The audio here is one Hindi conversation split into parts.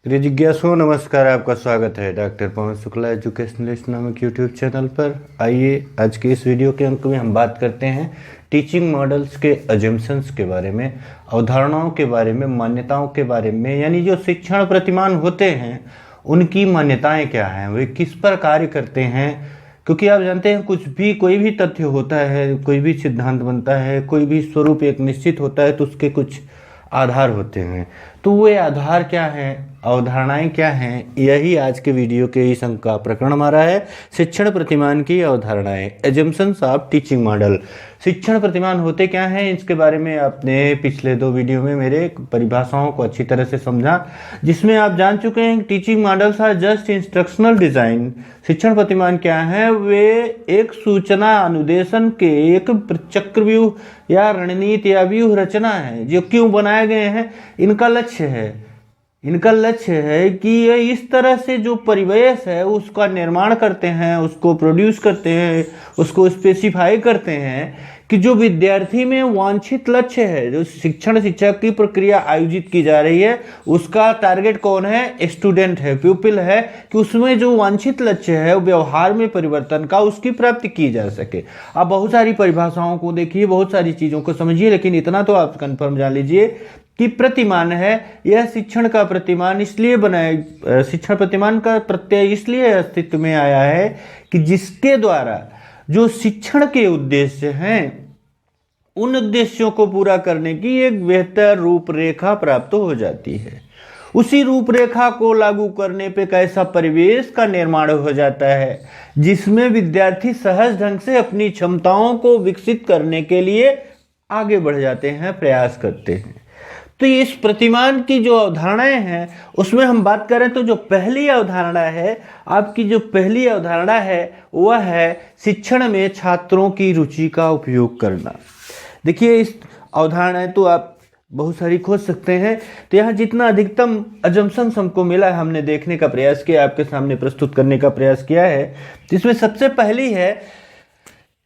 प्रिय जिज्ञासुओं, नमस्कार। आपका स्वागत है डॉक्टर पवन शुक्ला एजुकेशनलिस्ट नामक यूट्यूब चैनल पर। आइए आज के इस वीडियो के अंक में हम बात करते हैं टीचिंग मॉडल्स के अजम्पशंस के बारे में, अवधारणाओं के बारे में, मान्यताओं के बारे में। यानी जो शिक्षण प्रतिमान होते हैं उनकी मान्यताएं क्या हैं, वे किस पर कार्य करते हैं। क्योंकि आप जानते हैं कोई भी तथ्य होता है, कोई भी सिद्धांत बनता है, कोई भी स्वरूप एक निश्चित होता है तो उसके कुछ आधार होते हैं। तो वे आधार क्या हैं, अवधारणाएं क्या हैं, यही आज के वीडियो के इस अंक का प्रकरण हमारा है। शिक्षण प्रतिमान की अवधारणाएं, एजम्पशंस ऑफ टीचिंग मॉडल। शिक्षण प्रतिमान होते क्या हैं, इसके बारे में आपने पिछले 2 वीडियो में मेरे परिभाषाओं को अच्छी तरह से समझा, जिसमें आप जान चुके हैं teaching models are just instructional design. शिक्षण प्रतिमान क्या है, वे एक सूचना अनुदेशन के एक चक्रव्यूह या रणनीति या व्यूह रचना है। जो क्यों बनाए गए हैं, इनका लक्ष्य है कि ये इस तरह से जो परिवेश है उसका निर्माण करते हैं, उसको प्रोड्यूस करते हैं, उसको स्पेसिफाई करते हैं कि जो विद्यार्थी में वांछित लक्ष्य है, जो शिक्षा की प्रक्रिया आयोजित की जा रही है, उसका टारगेट कौन है, स्टूडेंट है, प्यूपिल है, कि उसमें जो वांछित लक्ष्य है व्यवहार में परिवर्तन का, उसकी प्राप्ति की जा सके। आप बहुत सारी परिभाषाओं को देखिए, बहुत सारी चीजों को समझिए, लेकिन इतना तो आप कंफर्म जान लीजिए कि प्रतिमान है यह शिक्षण का प्रतिमान इसलिए बनाया, शिक्षण प्रतिमान का प्रत्यय इसलिए अस्तित्व में आया है कि जिसके द्वारा जो शिक्षण के उद्देश्य हैं उन उद्देश्यों को पूरा करने की एक बेहतर रूपरेखा प्राप्त हो जाती है। उसी रूपरेखा को लागू करने पे कैसा परिवेश का निर्माण हो जाता है जिसमें विद्यार्थी सहज ढंग से अपनी क्षमताओं को विकसित करने के लिए आगे बढ़ जाते हैं, प्रयास करते हैं। तो इस प्रतिमान की जो अवधारणाएं हैं उसमें हम बात करें तो जो पहली अवधारणा है, आपकी जो पहली अवधारणा है वह है शिक्षण में छात्रों की रुचि का उपयोग करना। देखिए, इस अवधारणाएं तो आप बहुत सारी खोज सकते हैं। तो यहाँ जितना अधिकतम अजम्पशंस हमको मिला है, हमने देखने का प्रयास किया, आपके सामने प्रस्तुत करने का प्रयास किया है। इसमें सबसे पहली है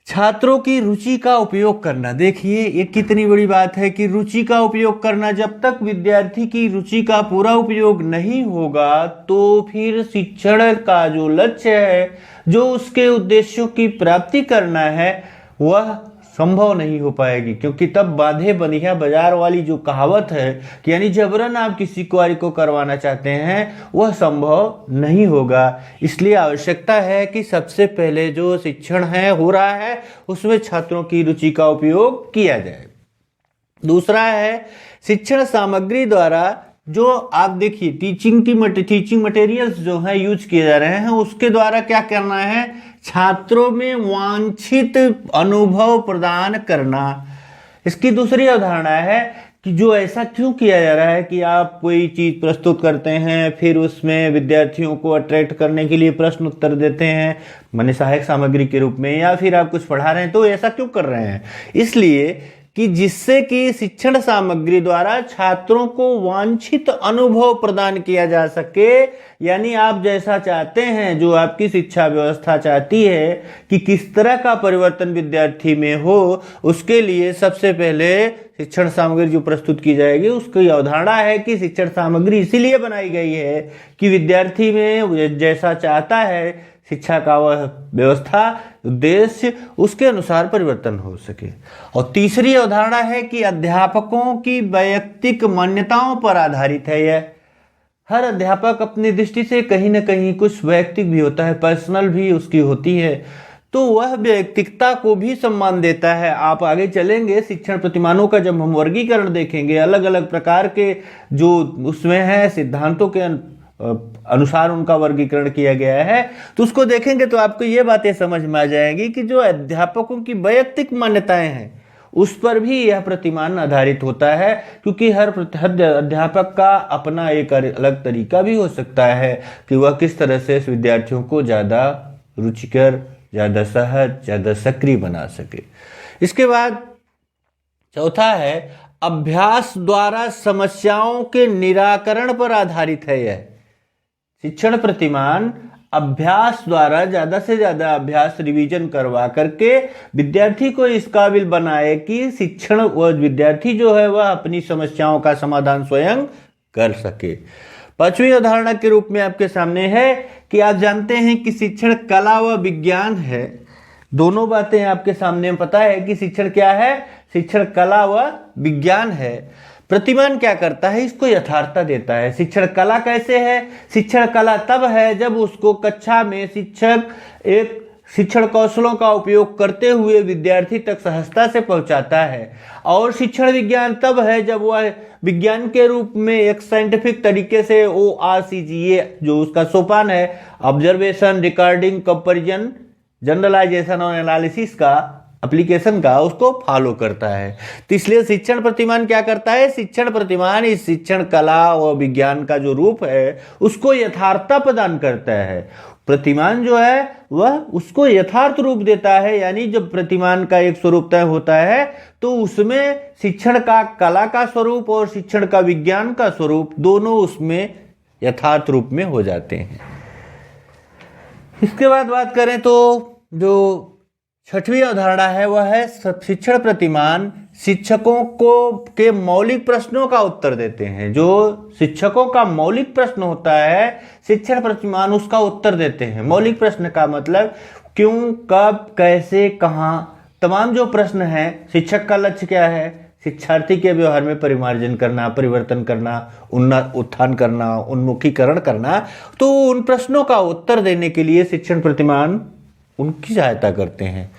छात्रों की रुचि का उपयोग करना। देखिए, ये कितनी बड़ी बात है कि रुचि का उपयोग करना। जब तक विद्यार्थी की रुचि का पूरा उपयोग नहीं होगा तो फिर शिक्षण का जो लक्ष्य है, जो उसके उद्देश्यों की प्राप्ति करना है, वह संभव नहीं हो पाएगी। क्योंकि तब बाधे बंधिया बाजार वाली जो कहावत है कि यानी जबरन आप किसी कार्य को करवाना चाहते हैं, वह संभव नहीं होगा। इसलिए आवश्यकता है कि सबसे पहले जो शिक्षण है हो रहा है उसमें छात्रों की रुचि का उपयोग किया जाए। दूसरा है शिक्षण सामग्री द्वारा जो आप देखिए टीचिंग मटेरियल्स जो है यूज किए जा रहे हैं, उसके द्वारा क्या करना है, छात्रों में वांछित अनुभव प्रदान करना। इसकी दूसरी अवधारणा है कि जो ऐसा क्यों किया जा रहा है कि आप कोई चीज प्रस्तुत करते हैं, फिर उसमें विद्यार्थियों को अट्रैक्ट करने के लिए प्रश्न उत्तर देते हैं माने सहायक सामग्री के रूप में, या फिर आप कुछ पढ़ा रहे हैं, तो ऐसा क्यों कर रहे हैं, इसलिए कि जिससे कि शिक्षण सामग्री द्वारा छात्रों को वांछित अनुभव प्रदान किया जा सके। यानी आप जैसा चाहते हैं, जो आपकी शिक्षा व्यवस्था चाहती है कि किस तरह का परिवर्तन विद्यार्थी में हो, उसके लिए सबसे पहले शिक्षण सामग्री जो प्रस्तुत की जाएगी उसकी अवधारणा है कि शिक्षण सामग्री इसीलिए बनाई गई है कि विद्यार्थी में जैसा चाहता है शिक्षा का वह व्यवस्था उद्देश्य, उसके अनुसार परिवर्तन हो सके। और तीसरी अवधारणा है कि अध्यापकों की वैयक्तिक मान्यताओं पर आधारित है। यह हर अध्यापक अपनी दृष्टि से कहीं ना कहीं कुछ वैयक्तिक भी होता है, पर्सनल भी उसकी होती है, तो वह वैयक्तिकता को भी सम्मान देता है। आप आगे चलेंगे, शिक्षण प्रतिमानों का जब हम वर्गीकरण देखेंगे, अलग अलग प्रकार के जो उसमें है सिद्धांतों के अनुसार उनका वर्गीकरण किया गया है, तो उसको देखेंगे तो आपको ये बातें समझ में आ जाएंगी कि जो अध्यापकों की वैयक्तिक मान्यताएं हैं उस पर भी यह प्रतिमान आधारित होता है। क्योंकि हर अध्यापक का अपना एक अलग तरीका भी हो सकता है कि वह किस तरह से विद्यार्थियों को ज्यादा रुचिकर, ज्यादा सहज, ज्यादा सक्रिय बना सके। इसके बाद चौथा है अभ्यास द्वारा समस्याओं के निराकरण पर आधारित है। यह शिक्षण प्रतिमान अभ्यास द्वारा ज्यादा से ज्यादा अभ्यास रिवीजन करवा करके विद्यार्थी को इस काबिल बनाए कि विद्यार्थी जो है वह अपनी समस्याओं का समाधान स्वयं कर सके। पांचवी अवधारणा के रूप में आपके सामने है कि आप जानते हैं कि शिक्षण कला व विज्ञान है। दोनों बातें आपके सामने पता है कि शिक्षण क्या है, शिक्षण कला व विज्ञान है। प्रतिमान क्या करता है, इसको यथार्थता देता है। शिक्षण कला कैसे है, शिक्षण कला तब है जब उसको कक्षा में शिक्षक एक शिक्षण कौशलों का उपयोग करते हुए विद्यार्थी तक सहजता से पहुंचाता है। और शिक्षण विज्ञान तब है जब वह विज्ञान के रूप में एक साइंटिफिक तरीके से ORCGA जो उसका सोपान है, ऑब्जर्वेशन, रिकॉर्डिंग, कंपैरिजन, जनरलाइजेशन और एनालिसिस का एप्लीकेशन का, उसको फॉलो करता है। तो इसलिए शिक्षण प्रतिमान क्या करता है, शिक्षण प्रतिमान इस शिक्षण कला और विज्ञान का जो रूप है उसको यथार्थता प्रदान करता है। प्रतिमान जो है वह उसको यथार्थ रूप देता है, यानी जब प्रतिमान का एक स्वरूप तय होता है तो उसमें शिक्षण का कला का स्वरूप और शिक्षण का विज्ञान का स्वरूप दोनों उसमें यथार्थ रूप में हो जाते हैं। इसके बाद बात करें तो जो छठवीं अवधारणा है वह है शिक्षण प्रतिमान शिक्षकों को के मौलिक प्रश्नों का उत्तर देते हैं। जो शिक्षकों का मौलिक प्रश्न होता है, शिक्षण प्रतिमान उसका उत्तर देते हैं। मौलिक प्रश्न का मतलब क्यों, कब, कैसे, कहाँ, तमाम जो प्रश्न हैं। शिक्षक का लक्ष्य क्या है, शिक्षार्थी के व्यवहार में परिमार्जन करना, परिवर्तन करना, उत्थान करना, उन्मुखीकरण करना। तो उन प्रश्नों का उत्तर देने के लिए शिक्षण प्रतिमान उनकी सहायता करते हैं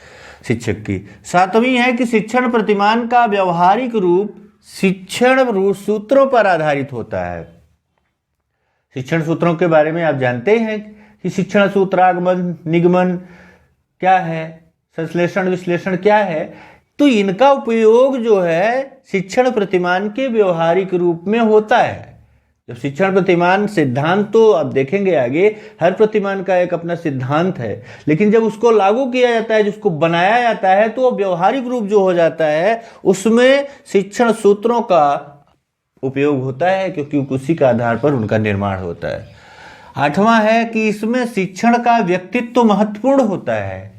शिक्षक की। सातवीं है कि शिक्षण प्रतिमान का व्यवहारिक रूप शिक्षण सूत्रों पर आधारित होता है। शिक्षण सूत्रों के बारे में आप जानते हैं कि शिक्षण सूत्र, आगमन, निगमन क्या है, संश्लेषण, विश्लेषण क्या है। तो इनका उपयोग जो है शिक्षण प्रतिमान के व्यवहारिक रूप में होता है। जब शिक्षण प्रतिमान सिद्धांत, तो आप देखेंगे आगे, हर प्रतिमान का एक अपना सिद्धांत है, लेकिन जब उसको लागू किया जाता है, जिसको बनाया जाता है, तो व्यवहारिक रूप जो हो जाता है उसमें शिक्षण सूत्रों का उपयोग होता है, क्योंकि उसी के आधार पर उनका निर्माण होता है। आठवां है कि इसमें शिक्षण का व्यक्तित्व महत्वपूर्ण होता है।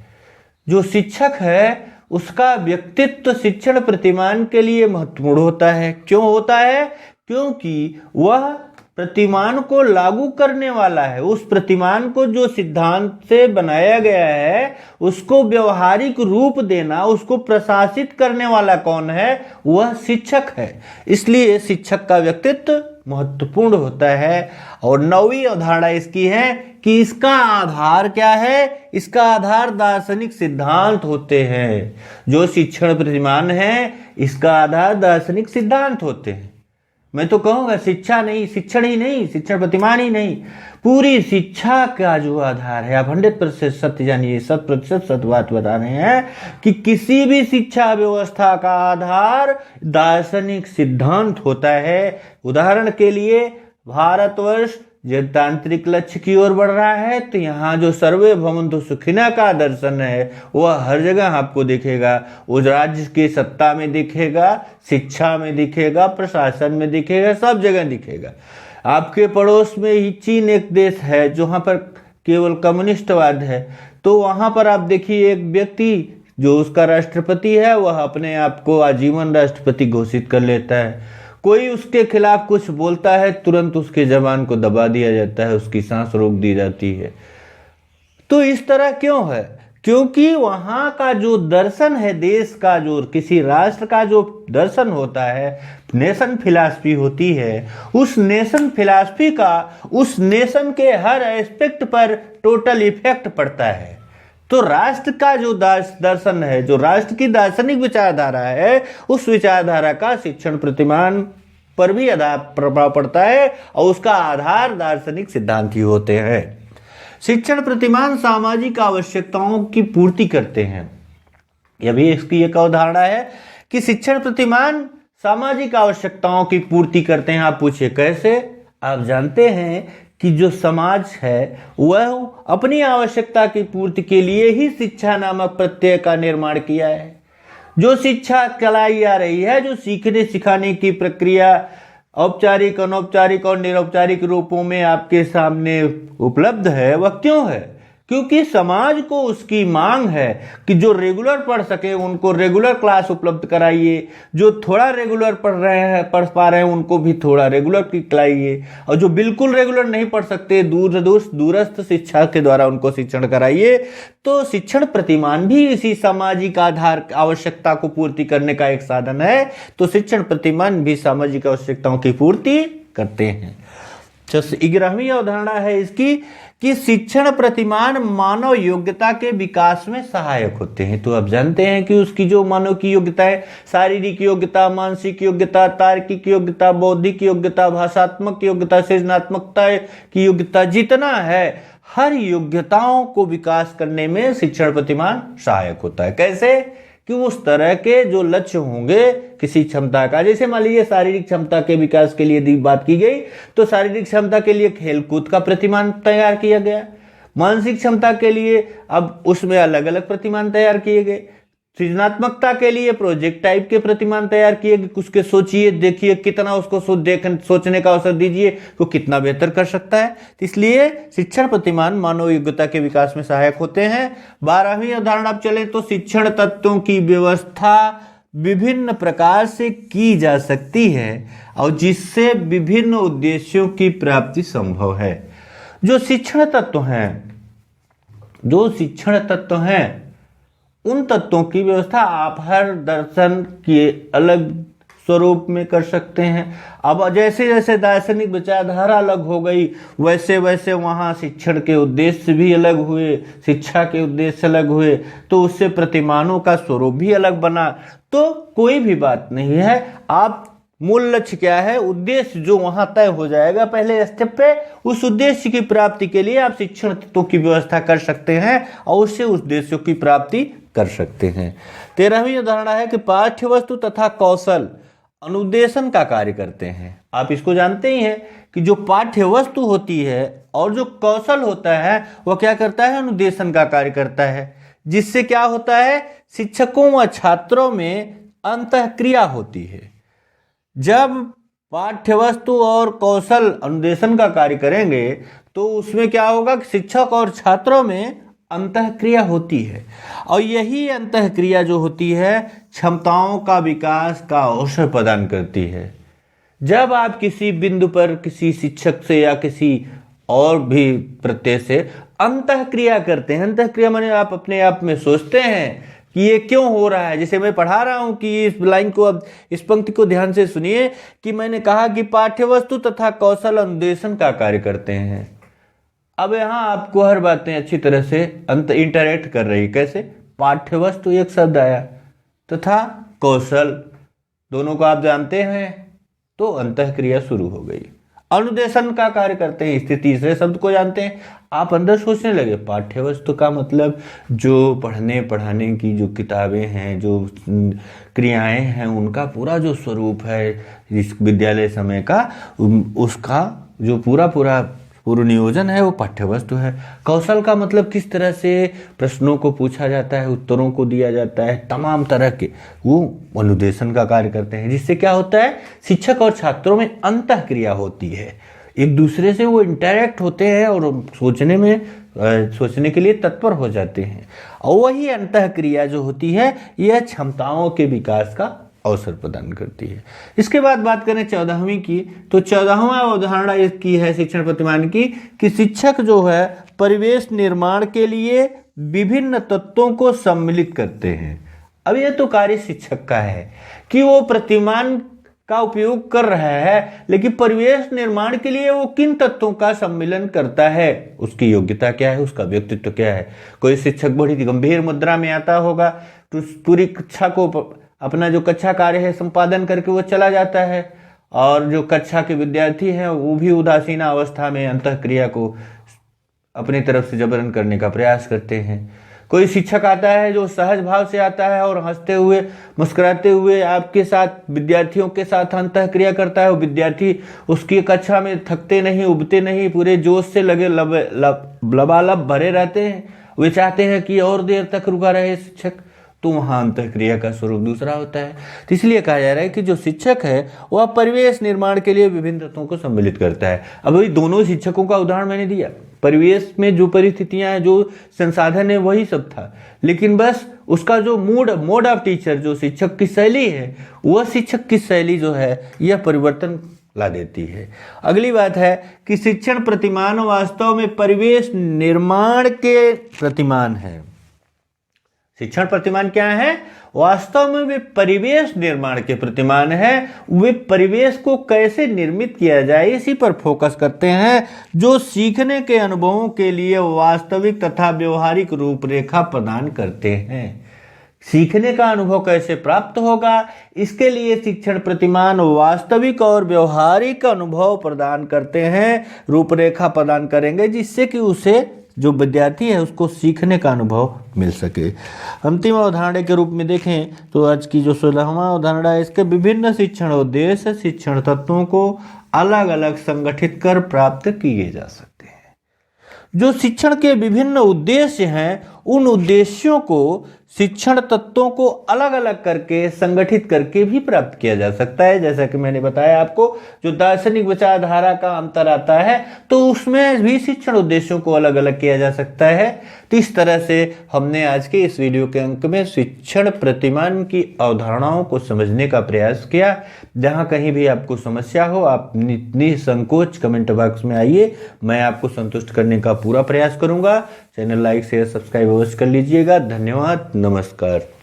जो शिक्षक है उसका व्यक्तित्व शिक्षण प्रतिमान के लिए महत्वपूर्ण होता है। क्यों होता है, क्योंकि वह प्रतिमान को लागू करने वाला है। उस प्रतिमान को जो सिद्धांत से बनाया गया है उसको व्यवहारिक रूप देना, उसको प्रशासित करने वाला कौन है, वह शिक्षक है। इसलिए शिक्षक का व्यक्तित्व महत्वपूर्ण होता है। और नौवीं अवधारणा इसकी है कि इसका आधार क्या है, इसका आधार दार्शनिक सिद्धांत होते हैं। जो शिक्षण प्रतिमान है इसका आधार दार्शनिक सिद्धांत होते हैं। मैं तो कहूंगा शिक्षा नहीं, शिक्षण ही नहीं, शिक्षण प्रतिमान ही नहीं, पूरी शिक्षा का जो आधार है, आप 100% सत्य जानिए, 100% सत्य बात बता रहे हैं कि किसी भी शिक्षा व्यवस्था का आधार दार्शनिक सिद्धांत होता है। उदाहरण के लिए भारतवर्ष जनतांत्रिक लक्ष्य की ओर बढ़ रहा है, तो यहाँ जो सर्वे भवन्तु सुखिनः का दर्शन है वह हर जगह आपको दिखेगा। उस राज्य के सत्ता में दिखेगा, शिक्षा में दिखेगा, प्रशासन में दिखेगा, सब जगह दिखेगा। आपके पड़ोस में ही चीन एक देश है जहाँ पर केवल कम्युनिस्टवाद है, तो वहाँ पर आप देखिए एक व्यक्ति जो उसका राष्ट्रपति है वह अपने आप को आजीवन राष्ट्रपति घोषित कर लेता है। कोई उसके खिलाफ कुछ बोलता है, तुरंत उसके जबान को दबा दिया जाता है, उसकी सांस रोक दी जाती है। तो इस तरह क्यों है, क्योंकि वहां का जो दर्शन है, देश का जो, किसी राष्ट्र का जो दर्शन होता है, नेशन फिलॉसफी होती है, उस नेशन फिलॉसफी का उस नेशन के हर एस्पेक्ट पर टोटल इफेक्ट पड़ता है। तो राष्ट्र का जो दर्शन है, जो राष्ट्र की दार्शनिक विचारधारा है, उस विचारधारा का शिक्षण प्रतिमान पर भी प्रभाव पड़ता है और उसका आधार दार्शनिक सिद्धांत ही होते हैं। शिक्षण प्रतिमान सामाजिक आवश्यकताओं की पूर्ति करते हैं। यह भी इसकी एक अवधारणा है कि शिक्षण प्रतिमान सामाजिक आवश्यकताओं की पूर्ति करते हैं। आप पूछिए कैसे? आप जानते हैं कि जो समाज है वह अपनी आवश्यकता की पूर्ति के लिए ही शिक्षा नामक प्रत्यय का निर्माण किया है। जो शिक्षा चलाई जा रही है, जो सीखने सिखाने की प्रक्रिया औपचारिक, अनौपचारिक और निरौपचारिक रूपों में आपके सामने उपलब्ध है, वह क्यों है? क्योंकि समाज को उसकी मांग है कि जो रेगुलर पढ़ सके उनको रेगुलर क्लास उपलब्ध कराइए, जो थोड़ा रेगुलर पढ़ पा रहे हैं उनको भी थोड़ा रेगुलर खिलाइए, और जो बिल्कुल रेगुलर नहीं पढ़ सकते दूरस्थ शिक्षा के द्वारा उनको शिक्षण कराइए। तो शिक्षण प्रतिमान भी इसी सामाजिक आधार आवश्यकता को पूर्ति करने का एक साधन है। तो शिक्षण प्रतिमान भी सामाजिक आवश्यकताओं की पूर्ति करते हैं। 11वीं अवधारणा है इसकी कि शिक्षण प्रतिमान मानव योग्यता के विकास में सहायक होते हैं। तो आप जानते हैं कि उसकी जो मानव की योग्यता है, शारीरिक योग्यता, मानसिक योग्यता, तार्किक योग्यता, बौद्धिक योग्यता, भाषात्मक योग्यता, सृजनात्मकता की योग्यता, जितना है हर योग्यताओं को विकास करने में शिक्षण प्रतिमान सहायक होता है। कैसे? कि उस तरह के जो लक्ष्य होंगे किसी क्षमता का, जैसे मान लीजिए शारीरिक क्षमता के विकास के लिए बात की गई तो शारीरिक क्षमता के लिए खेलकूद का प्रतिमान तैयार किया गया। मानसिक क्षमता के लिए अब उसमें अलग अलग प्रतिमान तैयार किए गए। सृजनात्मकता के लिए प्रोजेक्ट टाइप के प्रतिमान तैयार किए गए। उसके सोचिए, देखिए कितना उसको सोचने का अवसर दीजिए वो कितना बेहतर कर सकता है। इसलिए शिक्षण प्रतिमान मानव योग्यता के विकास में सहायक होते हैं। 12वीं अवधारणा अब चले तो शिक्षण तत्वों की व्यवस्था विभिन्न प्रकार से की जा सकती है और जिससे विभिन्न उद्देश्यों की प्राप्ति संभव है। जो शिक्षण तत्व हैं उन तत्वों की व्यवस्था आप हर दर्शन के अलग स्वरूप में कर सकते हैं। अब जैसे जैसे दार्शनिक विचारधारा अलग हो गई वैसे वैसे वहाँ शिक्षण के उद्देश्य भी अलग हुए, शिक्षा के उद्देश्य अलग हुए, तो उससे प्रतिमानों का स्वरूप भी अलग बना। तो कोई भी बात नहीं है, आप मूल लक्ष्य क्या है, उद्देश्य जो वहां तय हो जाएगा पहले स्टेप पे, उस उद्देश्य की प्राप्ति के लिए आप शिक्षण तत्वों की व्यवस्था कर सकते हैं और उससे उद्देश्यों की प्राप्ति कर सकते हैं। 13वीं उदाहरण है कि पाठ्य वस्तु तथा कौशल अनुदेशन का कार्य करते हैं। आप इसको जानते ही हैं कि जो पाठ्य वस्तु होती है और जो कौशल होता है वह क्या करता है, अनुदेशन का कार्य करता है, जिससे क्या होता है, शिक्षकों व छात्रों में अंतःक्रिया होती है। जब पाठ्यवस्तु और कौशल अनुदेशन का कार्य करेंगे तो उसमें क्या होगा कि शिक्षक और छात्रों में अंतःक्रिया होती है और यही अंतःक्रिया जो होती है क्षमताओं का विकास का अवसर प्रदान करती है। जब आप किसी बिंदु पर किसी शिक्षक से या किसी और भी प्रत्यय से अंतःक्रिया करते हैं, अंतःक्रिया माने आप अपने आप में सोचते हैं कि ये क्यों हो रहा है। जैसे मैं पढ़ा रहा हूं कि इस लाइन को, अब इस पंक्ति को ध्यान से सुनिए कि मैंने कहा कि पाठ्यवस्तु तथा कौशल अनुदेशन का कार्य करते हैं। अब यहाँ आपको हर बातें अच्छी तरह से इंटरेक्ट कर रही। कैसे? पाठ्यवस्तु एक शब्द आया तथा कौशल दोनों को आप जानते हैं तो अंतःक्रिया शुरू हो गई। अनुदेशन का कार्य करते हैं, इससे तीसरे शब्द को जानते हैं। आप अंदर सोचने लगे पाठ्यवस्तु का मतलब जो पढ़ाने की जो किताबें हैं, जो क्रियाएं हैं, उनका पूरा जो स्वरूप है इस विद्यालय समय का, उसका जो पूरा नियोजन है वो पाठ्यवस्तु है। कौशल का मतलब किस तरह से प्रश्नों को पूछा जाता है, उत्तरों को दिया जाता है, तमाम तरह के, वो अनुदेशन का कार्य करते हैं, जिससे क्या होता है, शिक्षक और छात्रों में अंतःक्रिया होती है, एक दूसरे से वो इंटरेक्ट होते हैं और सोचने के लिए तत्पर हो जाते हैं। और वही अंतःक्रिया जो होती है यह क्षमताओं के विकास का अवसर प्रदान करती है। इसके बाद बात करें 14वीं की, तो 14वां अवधारणा इसकी है शिक्षण प्रतिमान की कि शिक्षक जो है परिवेश निर्माण के लिए विभिन्न तत्वों को सम्मिलित करते हैं। अब यह तो कार्य शिक्षक का है कि वो प्रतिमान का उपयोग कर रहा है, लेकिन परिवेश निर्माण के लिए वो किन तत्वों का सम्मिलन करता है, उसकी योग्यता क्या है, उसका व्यक्तित्व क्या है। कोई शिक्षक बड़ी गंभीर मुद्रा में आता होगा तो पूरी कक्षा को अपना जो कक्षा कार्य है संपादन करके वो चला जाता है, और जो कक्षा के विद्यार्थी हैं वो भी उदासीन अवस्था में अंतःक्रिया को अपनी तरफ से जबरन करने का प्रयास करते हैं। कोई शिक्षक आता है जो सहज भाव से आता है और हंसते हुए मुस्कुराते हुए आपके साथ विद्यार्थियों के साथ अंतःक्रिया करता है। वो विद्यार्थी उसकी कक्षा में थकते नहीं, उबते नहीं, पूरे जोश से लगे लबालब भरे रहते हैं। वे चाहते हैं कि और देर तक रुका रहे शिक्षक, तो वहाँ अंतःक्रिया का स्वरूप दूसरा होता है। तो इसलिए कहा जा रहा है कि जो शिक्षक है वह परिवेश निर्माण के लिए विभिन्न तत्वों को सम्मिलित करता है। अब वही दोनों शिक्षकों का उदाहरण मैंने दिया, परिवेश में जो परिस्थितियां हैं, जो संसाधन है, वही सब था, लेकिन बस उसका जो मोड ऑफ टीचर, जो शिक्षक की शैली है, वह शिक्षक की शैली जो है यह परिवर्तन ला देती है। अगली बात है कि शिक्षण प्रतिमान वास्तव में परिवेश निर्माण के प्रतिमान है। शिक्षण प्रतिमान क्या है? वास्तव में वे परिवेश निर्माण के प्रतिमान है। वे परिवेश को कैसे निर्मित किया जाए इसी पर फोकस करते हैं, जो सीखने के अनुभवों के लिए वास्तविक तथा व्यवहारिक रूपरेखा प्रदान करते हैं। सीखने का अनुभव कैसे प्राप्त होगा, इसके लिए शिक्षण प्रतिमान वास्तविक और व्यवहारिक अनुभव प्रदान करते हैं, रूपरेखा प्रदान करेंगे, जिससे कि उसे, जो विद्यार्थी है, उसको सीखने का अनुभव मिल सके। अंतिम अवधारणा के रूप में देखें तो आज की जो 16वां अवधारणा है, इसके विभिन्न शिक्षण उद्देश्य शिक्षण तत्वों को अलग अलग संगठित कर प्राप्त किए जा सकते हैं। जो शिक्षण के विभिन्न उद्देश्य हैं, उन उद्देश्यों को शिक्षण तत्वों को अलग अलग करके संगठित करके भी प्राप्त किया जा सकता है। जैसा कि मैंने बताया आपको, जो दार्शनिक विचारधारा का अंतर आता है तो उसमें भी शिक्षण उद्देश्यों को अलग अलग किया जा सकता है। तो इस तरह से हमने आज के इस वीडियो के अंक में शिक्षण प्रतिमान की अवधारणाओं को समझने का प्रयास किया। जहां कहीं भी आपको समस्या हो, आप निसंकोच कमेंट बॉक्स में आइए, मैं आपको संतुष्ट करने का पूरा प्रयास करूंगा। चैनल लाइक शेयर सब्सक्राइब अवश्य कर लीजिएगा। धन्यवाद, नमस्कार।